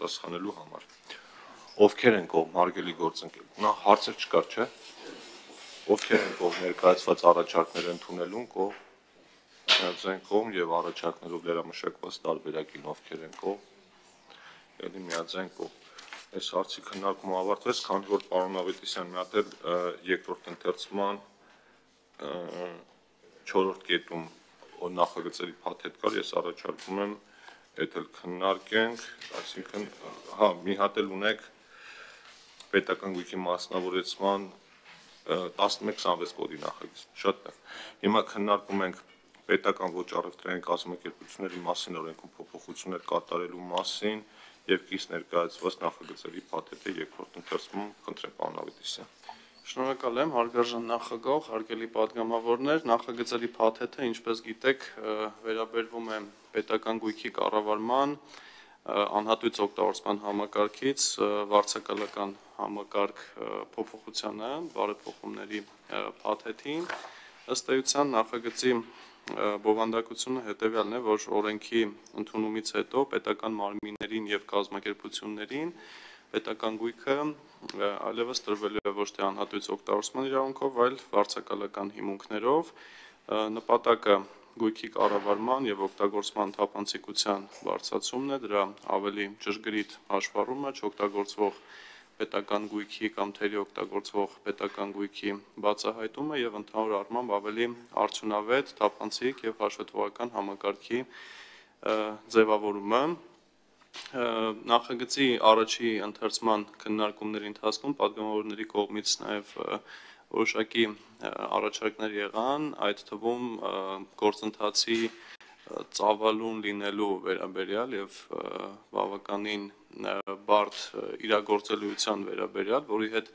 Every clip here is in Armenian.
պատասխանելու համար։ Ովքեր են կողմ հարգելի գործընկեր։ Նա հարցեր չկար, չէ՞։ Ովքեր են կողմ ներկայացված առաջարկները ընդունելուն միաձայն կողմ եւ առաջարկներով վերամշակված տարբերակին ովքեր են կողմ, ելի միաձայն կողմ։ Այս հարցի քննարկումը ավարտվեց, քանի որ պարոն Ավետիսյան մի հատ էլ երկրորդ ընթերցման 4-րդ կետում նախագծերի փաթեթ կար, ես առաջարկում եմ այդ էլ քննարկենք, այսինքն մի հատ էլ ունեք պետական գույքի մասնավորեցման 1126 կոդի նախագիծ, շատ լավ։ Հիմա քննարկում ենք պետական ոչ առևտրային կազմակերպությունների մասին օրենքում փոփոխություններ կատարելու մասին եւ կից ներկայացված նախագծերի փաթեթը երկրորդ ընթերցում, խնդրեմ պարոն Ավետիսյան։ Շնորհակալ եմ, հարգարժան նախագահ, հարգելի պատգամավորներ, նախագծերի փաթեթը, ինչպես գիտեք, վերաբերվում է պետական գույքի կառավարման անհատույց օգտագործման համակարգից վարձակալական համակարգ փոփոխությանը, բարեփոխումների փաթեթին, ըստ էության նախագծի բովանդակությունը հետևյալն է, որ օրենքի ընդունումից հետո պետական մարմիններին եւ կազմակերպություններին պետական գույքը այլևս տրվելու է ոչ թե անհատույց օգտագործման իրավունքով, այլ վարձակալական հիմունքներով, նպատակը գույքի կառավարման եւ օգտագործման թափանցիկության բարձրացումն է, դրա ավելի ճշգրիտ հաշվառումը, չօգտագործվող պետական գույքի կամ թերի օգտագործվող պետական գույքի բացահայտումը եւ ընդհանուր առմամբ ավելի արդյունավետ, թափանցիկ եւ հաշվետվողական համակարգի ձևավորումը։ Նախագծի առաջի ընթերցման քննարկումների ընթացքում պատգամավորների կողմից նաեւ որոշակի առաջարկներ եղան, այդ թվում գործընթացի ծավալուն լինելու վերաբերյալ եւ բավականին բարդ իրագործելիության վերաբերյալ, որի հետ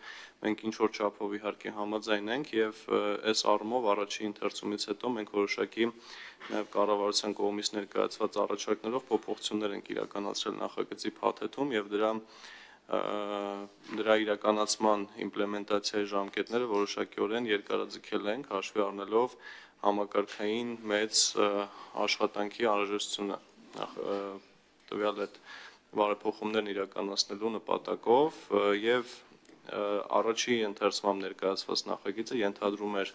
մենք ինչ որ չափով իհարկե համաձայն ենք եւ այս առումով առաջի ընթերցումից հետո մենք որոշակի նաեւ կառավարության կողմից ներկայացված առաջարկներով փոփոխություններ ենք իրականացրել նախագծի փաթեթում եւ դրա իրականացման իմպլեմենտացիայի ժամկետները որոշակիորեն երկարաձգել ենք, հաշվի առնելով համակարգային մեծ աշխատանքի անհրաժեշտությունը տվյալ այդ բարեփոխումներն իրականացնելու նպատակով եւ առաջի ընթերցմամբ ներկայացված նախագիծը ենթադրում էր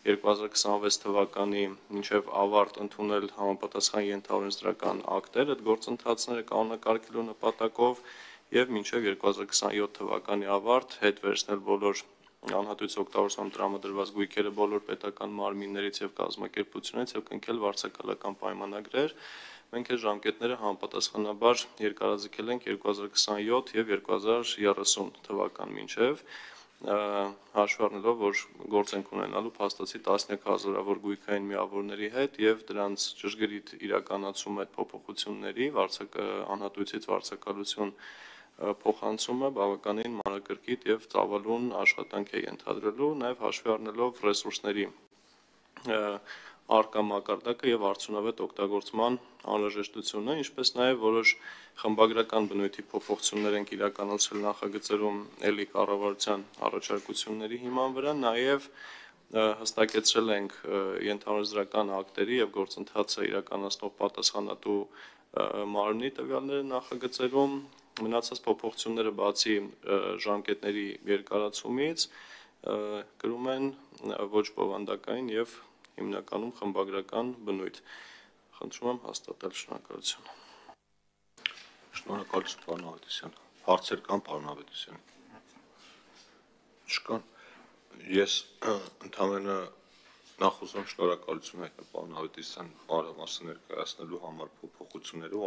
2026 թվականի մինչև ավարտ ընդունել համապատասխան ենթաօրենսդրական ակտեր այդ գործընթացները կանոնակարգելու նպատակով եւ մինչև 2027 թվականի ավարտ հետ վերցնել բոլոր անհատույց օգտագործման տրամադրված գույքերը բոլոր պետական մարմիններից եւ կազմակերպություններից եւ կնքել վարձակալական պայմանագրեր։ Մենք այս ժամկետները համապատասխանաբար երկարաձգել ենք 2027 եւ 2030 թվական մինչեւ հաշվի առնելով, որ գործ ենք ունենալու փաստացի տասնյակ հազարավոր գույքային միավորների հետ եւ դրանց ճշգրիտ իրականացում այդ փոփոխությունների անհատույցից վարձակալություն փոխանցումը բավականին մանրակրկիտ եւ ծավալուն աշխատանք է ենթադրելու, նաեւ հաշվի առնելով ռեսուրսների առկա մակարդակը եւ արդյունավետ օգտագործման անհրաժեշտությունը, ինչպես նաեւ որոշ խմբագրական բնույթի փոփոխություններ ենք իրականացրել նախագծերում ելի կառավարության առաջարկությունների հիման վրա, նաեւ հստակեցրել ենք ենթաօրենսդրական ակտերի եւ գործընթացը իրականացնող պատասխանատու մարմնի տվյալները նախագծերում, մնացած փոփոխությունները բացի ժամկետների երկարացումից կրում են ոչ բովանդակային եւ հիմնականում խմբագրական բնույթ։ Խնդրում եմ հաստատել, շնորհակալություն։ Շնորհակալություն պարոն Ավետիսյան։ Հարցեր կան պարոն Ավետիսյան։ Չկան։ Ես ընդհանրապես նախ ուզում շնորհակալություն հայտնել պարոն Ավետիսյան մանրամասն ներկայացնելու համար փոփոխություններով